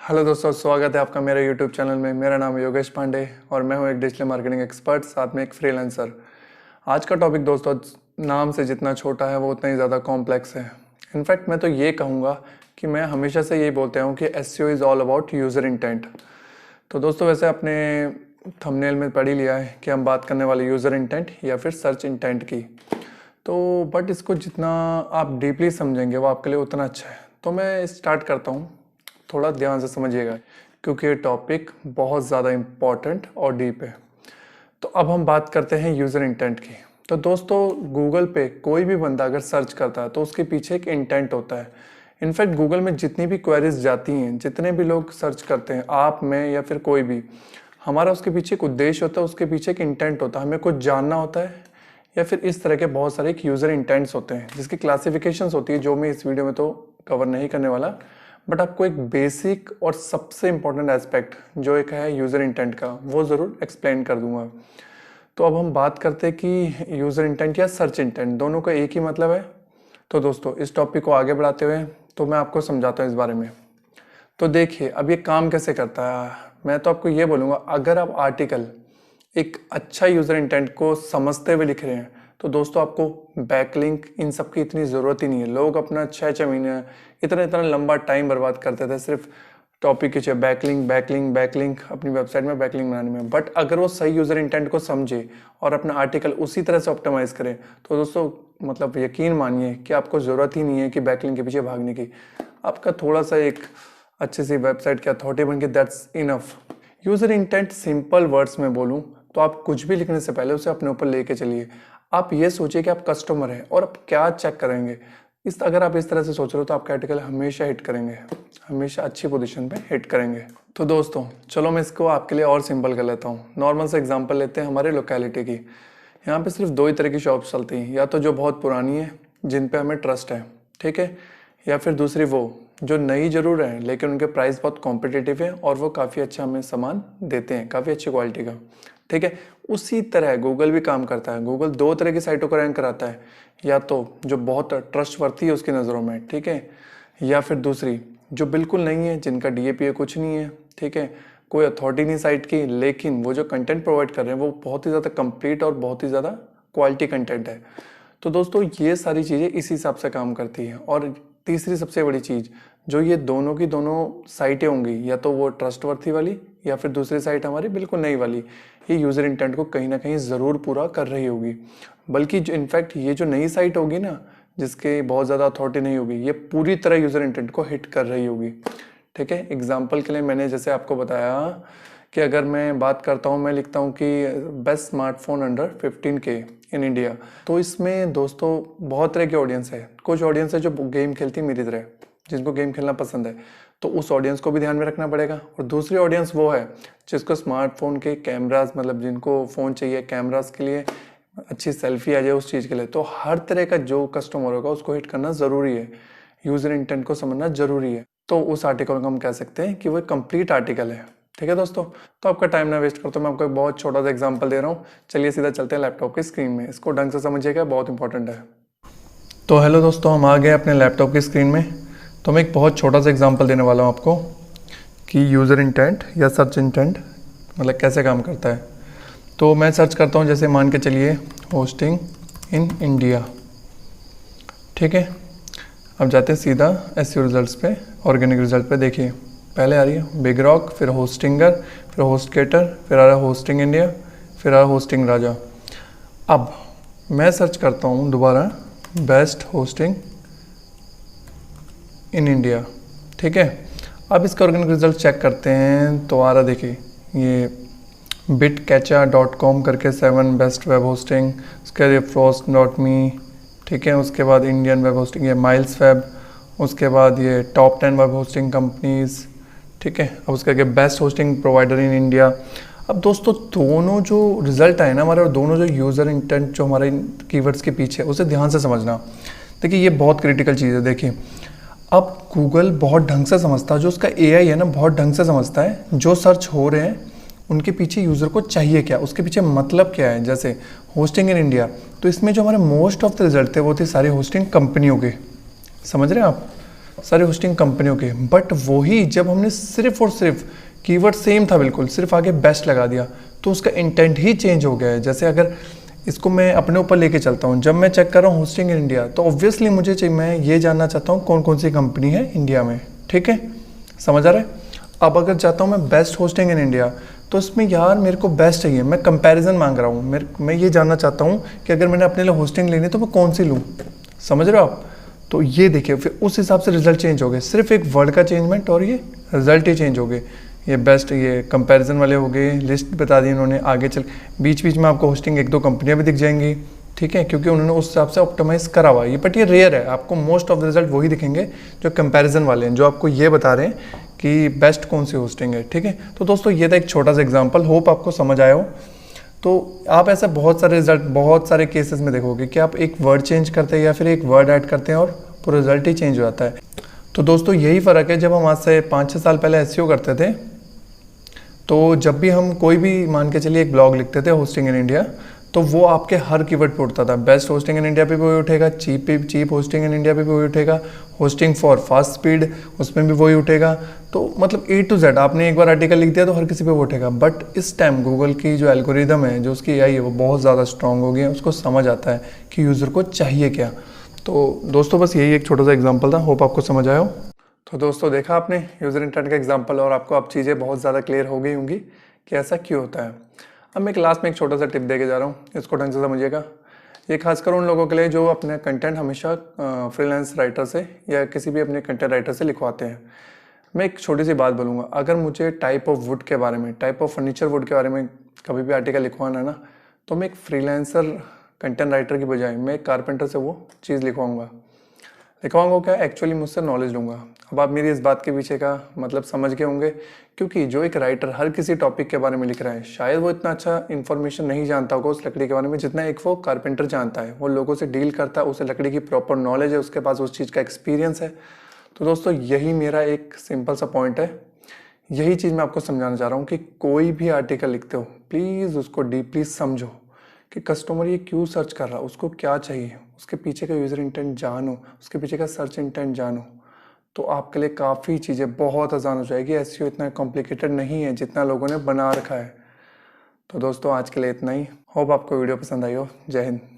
Hello दोस्तों, स्वागत है आपका मेरे यूट्यूब चैनल में। मेरा नाम है योगेश पांडे और मैं हूं एक डिजिटल मार्केटिंग एक्सपर्ट, साथ में एक फ्रीलांसर। आज का टॉपिक दोस्तों नाम से जितना छोटा है वो उतना ही ज़्यादा कॉम्प्लेक्स है। इनफैक्ट मैं तो ये कहूँगा कि मैं हमेशा से यही बोलता हूँ कि SEO is all about user intent. तो दोस्तों वैसे आपने थंबनेल में पढ़ ही लिया है कि हम बात करने वाले यूज़र इंटेंट या फिर सर्च इंटेंट की। तो बट इसको जितना आप डीपली समझेंगे वो आपके लिए उतना अच्छा है। तो मैं स्टार्ट करता हूँ, थोड़ा ध्यान से समझिएगा क्योंकि ये टॉपिक बहुत ज़्यादा इम्पॉर्टेंट और डीप है। तो अब हम बात करते हैं यूज़र इंटेंट की। तो दोस्तों गूगल पे कोई भी बंदा अगर सर्च करता है तो उसके पीछे एक इंटेंट होता है। इनफैक्ट गूगल में जितनी भी क्वेरीज जाती हैं, जितने भी लोग सर्च करते हैं, आप में या फिर कोई भी, हमारा उसके पीछे एक उद्देश्य होता है, उसके पीछे एक इंटेंट होता है। हमें कुछ जानना होता है या फिर इस तरह के बहुत सारे एक यूज़र इंटेंट्स होते हैं जिसकी क्लासिफिकेशंस होती है, जो मैं इस वीडियो में तो कवर नहीं करने वाला। बट आपको एक बेसिक और सबसे इम्पोर्टेंट एस्पेक्ट जो एक है यूज़र इंटेंट का, वो ज़रूर एक्सप्लेन कर दूंगा। तो अब हम बात करते हैं कि यूज़र इंटेंट या सर्च इंटेंट दोनों का एक ही मतलब है। तो दोस्तों इस टॉपिक को आगे बढ़ाते हुए तो मैं आपको समझाता हूँ इस बारे में। तो देखिए अब ये काम कैसे करता है। मैं तो आपको ये बोलूँगा, अगर आप आर्टिकल एक अच्छा यूज़र इंटेंट को समझते हुए लिख रहे हैं तो दोस्तों आपको बैकलिंक इन सब की इतनी ज़रूरत ही नहीं है। लोग अपना 6-6 महीने इतना इतना लंबा टाइम बर्बाद करते थे सिर्फ टॉपिक के चाहिए बैकलिंक बैकलिंक बैकलिंक अपनी वेबसाइट में बैकलिंक बनाने में। बट अगर वो सही यूज़र इंटेंट को समझे और अपना आर्टिकल उसी तरह से ऑप्टिमाइज करे तो दोस्तों मतलब यकीन मानिए कि आपको ज़रूरत ही नहीं है कि बैकलिंक के पीछे भागने की। आपका थोड़ा सा एक अच्छी सी वेबसाइट की अथॉरिटी बन के that's enough. User intent simple words में बोलूँ तो आप कुछ भी लिखने से पहले उसे अपने ऊपर लेके चलिए। आप ये सोचिए कि आप कस्टमर हैं और आप क्या चेक करेंगे। अगर आप इस तरह से सोच रहे हो तो आपके आर्टिकल हमेशा हिट करेंगे, हमेशा अच्छी पोजीशन पे हिट करेंगे। तो दोस्तों चलो मैं इसको आपके लिए और सिंपल कर लेता हूँ। नॉर्मल से एग्जांपल लेते हैं हमारे लोकेलिटी की। यहाँ पे सिर्फ दो ही तरह की शॉप्स चलती हैं, या तो जो बहुत पुरानी है जिन पे हमें ट्रस्ट है, ठीक है, या फिर दूसरी वो जो नई जरूर है लेकिन उनके प्राइस बहुत कॉम्पिटिटिव है और वो काफ़ी अच्छा हमें सामान देते हैं, काफ़ी अच्छी क्वालिटी का, ठीक है। उसी तरह गूगल भी काम करता है। गूगल दो तरह की साइटों को रैंक कराता है, या तो जो बहुत ट्रस्टवर्थी है उसकी नज़रों में, ठीक है, या फिर दूसरी जो बिल्कुल नहीं है, जिनका डीएपीए कुछ नहीं है, ठीक है, कोई अथॉरिटी नहीं साइट की, लेकिन वो जो कंटेंट प्रोवाइड कर रहे हैं वो बहुत ही ज़्यादा कंप्लीट और बहुत ही ज़्यादा क्वालिटी कंटेंट है। तो दोस्तों ये सारी चीज़ें इस हिसाब से काम करती हैं। और तीसरी सबसे बड़ी चीज़, जो ये दोनों की दोनों साइटें होंगी, या तो वो ट्रस्टवर्थी वाली या फिर दूसरी साइट हमारी बिल्कुल नई वाली, ये यूज़र इंटेंट को कहीं ना कहीं ज़रूर पूरा कर रही होगी। बल्कि जो इनफैक्ट ये जो नई साइट होगी ना, जिसके बहुत ज़्यादा अथॉरिटी नहीं होगी, ये पूरी तरह यूज़र इंटेंट को हिट कर रही होगी, ठीक है। एग्जाम्पल के लिए मैंने जैसे आपको बताया कि अगर मैं बात करता हूँ, मैं लिखता हूँ कि best smartphone under 15K in India, तो इसमें दोस्तों बहुत तरह की ऑडियंस है। कुछ ऑडियंस है जो गेम खेलती है मेरी तरह, जिनको गेम खेलना पसंद है, तो उस ऑडियंस को भी ध्यान में रखना पड़ेगा। और दूसरी ऑडियंस वो है जिसको स्मार्टफोन के कैमरास, मतलब जिनको फ़ोन चाहिए कैमरास के लिए, अच्छी सेल्फी आ जाए उस चीज़ के लिए। तो हर तरह का जो कस्टमर होगा उसको हिट करना ज़रूरी है, यूज़र इंटेंट को समझना ज़रूरी है। तो उस आर्टिकल को हम कह सकते हैं कि वो एक कंप्लीट आर्टिकल है, ठीक है दोस्तों। तो आपका टाइम ना वेस्ट करता, मैं आपको एक बहुत छोटा सा एग्जांपल दे रहा हूँ। चलिए सीधा चलते हैं लैपटॉप की स्क्रीन में, इसको ढंग से समझिएगा, बहुत इंपॉर्टेंट है। तो हेलो दोस्तों, हम आ गए अपने लैपटॉप की स्क्रीन में। तो मैं एक बहुत छोटा सा एग्जांपल देने वाला हूँ आपको कि यूज़र इंटेंट या सर्च इंटेंट मतलब कैसे काम करता है। तो मैं सर्च करता हूँ, जैसे मान के चलिए होस्टिंग इन इंडिया, ठीक है। अब जाते हैं सीधा एसईओ रिजल्ट्स पे, ऑर्गेनिक रिजल्ट पे। देखिए पहले आ रही है बिग रॉक, फिर होस्टिंगर, फिर होस्टकेटर, फिर आ रहा है होस्टिंग इंडिया, फिर आ रहा है होस्टिंग राजा। अब मैं सर्च करता हूँ दोबारा बेस्ट होस्टिंग इन इंडिया, ठीक है। अब इसका ऑर्गेनिक रिजल्ट चेक करते हैं तो आ रहा, देखिए ये bitcatcha.com करके 7 बेस्ट वेब होस्टिंग, उसके बाद ये frost.me, ठीक है, उसके बाद इंडियन वेब होस्टिंग, ये माइल्स वेब, उसके बाद ये टॉप 10 वेब होस्टिंग कंपनीज, ठीक है। अब उसके आगे best hosting provider in India. अब दोस्तों दोनों जो रिजल्ट आए ना हमारे, और दोनों जो यूज़र इंटेंट जो हमारे कीवर्ड्स के पीछे है, उसे ध्यान से समझना। देखिए ये बहुत क्रिटिकल चीज़ है। देखिए अब गूगल बहुत ढंग से समझता है, जो उसका एआई है ना बहुत ढंग से समझता है जो सर्च हो रहे हैं उनके पीछे यूज़र को चाहिए क्या, उसके पीछे मतलब क्या है। जैसे होस्टिंग इन इंडिया, तो इसमें जो हमारे मोस्ट ऑफ द रिजल्ट थे वो थे सारे होस्टिंग कंपनियों के, समझ रहे हैं आप, सारे होस्टिंग कंपनियों के, बट वही जब हमने सिर्फ और सिर्फ कीवर्ड सेम था बिल्कुल, सिर्फ आगे बेस्ट लगा दिया तो उसका इंटेंट ही चेंज हो गया है। जैसे अगर इसको मैं अपने ऊपर लेके चलता हूँ, जब मैं चेक कर रहा हूँ होस्टिंग इन इंडिया, तो ऑब्वियसली मुझे चाहिए, मैं ये जानना चाहता हूँ कौन कौन सी कंपनी है इंडिया में, ठीक है, समझ आ रहा है। अब अगर चाहता हूँ मैं बेस्ट होस्टिंग इन इंडिया, तो इसमें यार मेरे को बेस्ट चाहिए, मैं कंपैरिजन मांग रहा हूँ, मैं ये जानना चाहता हूँ कि अगर मैंने अपने लिए होस्टिंग लेनी है तो मैं कौन सी लूँ, समझ रहे हो आप। तो ये देखिए फिर उस हिसाब से रिजल्ट चेंज हो गए, सिर्फ एक वर्ड का चेंजमेंट और ये रिजल्ट ही चेंज हो गए। ये बेस्ट, ये कंपैरिजन वाले हो गए, लिस्ट बता दी इन्होंने। आगे चल बीच बीच में आपको होस्टिंग एक दो कंपनियां भी दिख जाएंगी, ठीक है, क्योंकि उन्होंने उस हिसाब से ऑप्टिमाइज़ करा हुआ है। बट ये रेयर है, आपको मोस्ट ऑफ द रिजल्ट वही दिखेंगे जो कंपैरिजन वाले हैं, जो आपको ये बता रहे हैं कि बेस्ट कौन सी होस्टिंग है, ठीक है। तो दोस्तों ये था एक छोटा सा एग्जाम्पल, होप आपको समझ आया हो। तो आप ऐसा बहुत सारे रिजल्ट, बहुत सारे केसेस में देखोगे कि आप एक वर्ड चेंज करते हैं या फिर एक वर्ड ऐड करते हैं और पूरा रिजल्ट ही चेंज हो जाता है। तो दोस्तों यही फ़र्क है, जब हम आज से 5-6 साल पहले एसईओ करते थे, तो जब भी हम कोई भी मान के चलिए एक ब्लॉग लिखते थे होस्टिंग इन इंडिया, तो वो आपके हर कीवर्ड पे उठता था। बेस्ट होस्टिंग इन इंडिया पे भी वही उठेगा, चीप होस्टिंग इन इंडिया पे भी वही उठेगा, होस्टिंग फॉर फास्ट स्पीड उसमें भी वही उठेगा। तो मतलब A to Z आपने एक बार आर्टिकल लिख दिया तो हर किसी पे वो उठेगा। बट इस टाइम गूगल की जो एल्गोरिदम है, जो उसकी AI है, वो बहुत ज़्यादा स्ट्रॉन्ग हो गई है, उसको समझ आता है कि यूज़र को चाहिए क्या। तो दोस्तों बस यही एक छोटा सा एग्जाम्पल था, होप आपको समझ आया हो। तो दोस्तों देखा आपने यूज़र इंटेंट का एग्जाम्पल, और आपको अब चीज़ें बहुत ज़्यादा क्लियर हो गई होंगी कि ऐसा क्यों होता है। अब मैं क्लास में एक छोटा सा टिप दे के जा रहा हूँ, इसको ढंग से समझिएगा। ये खासकर उन लोगों के लिए जो अपने कंटेंट हमेशा फ्रीलांस राइटर से या किसी भी अपने कंटेंट राइटर से लिखवाते हैं। मैं एक छोटी सी बात बोलूँगा, अगर मुझे टाइप ऑफ वुड के बारे में, टाइप ऑफ फर्नीचर वुड के बारे में कभी भी आर्टिकल लिखवाना है ना, तो मैं एक फ्रीलांसर कंटेंट राइटर की बजाय मैं एक कारपेंटर से वो चीज़ लिखवाऊँगा। क्या एक्चुअली मुझसे नॉलेज लूँगा। अब आप मेरी इस बात के पीछे का मतलब समझ गए होंगे, क्योंकि जो एक राइटर हर किसी टॉपिक के बारे में लिख रहा है, शायद वो इतना अच्छा इन्फॉर्मेशन नहीं जानता होगा उस लकड़ी के बारे में जितना एक वो कारपेंटर जानता है। वो लोगों से डील करता है, उसे लकड़ी की प्रॉपर नॉलेज है, उसके पास उस चीज़ का एक्सपीरियंस है। तो दोस्तों यही मेरा एक सिंपल सा पॉइंट है, यही चीज़ मैं आपको समझाना चाह रहा हूँ कि कोई भी आर्टिकल लिखते हो प्लीज़ उसको डीपली समझो कि कस्टमर ये क्यों सर्च कर रहा है, उसको क्या चाहिए, उसके पीछे का यूज़र इंटेंट जानो, उसके पीछे का सर्च इंटेंट जानो। तो आपके लिए काफ़ी चीज़ें बहुत आसान हो जाएगी। एसईओ इतना कॉम्प्लिकेटेड नहीं है जितना लोगों ने बना रखा है। तो दोस्तों आज के लिए इतना ही, होप आपको वीडियो पसंद आई हो। जय हिंद।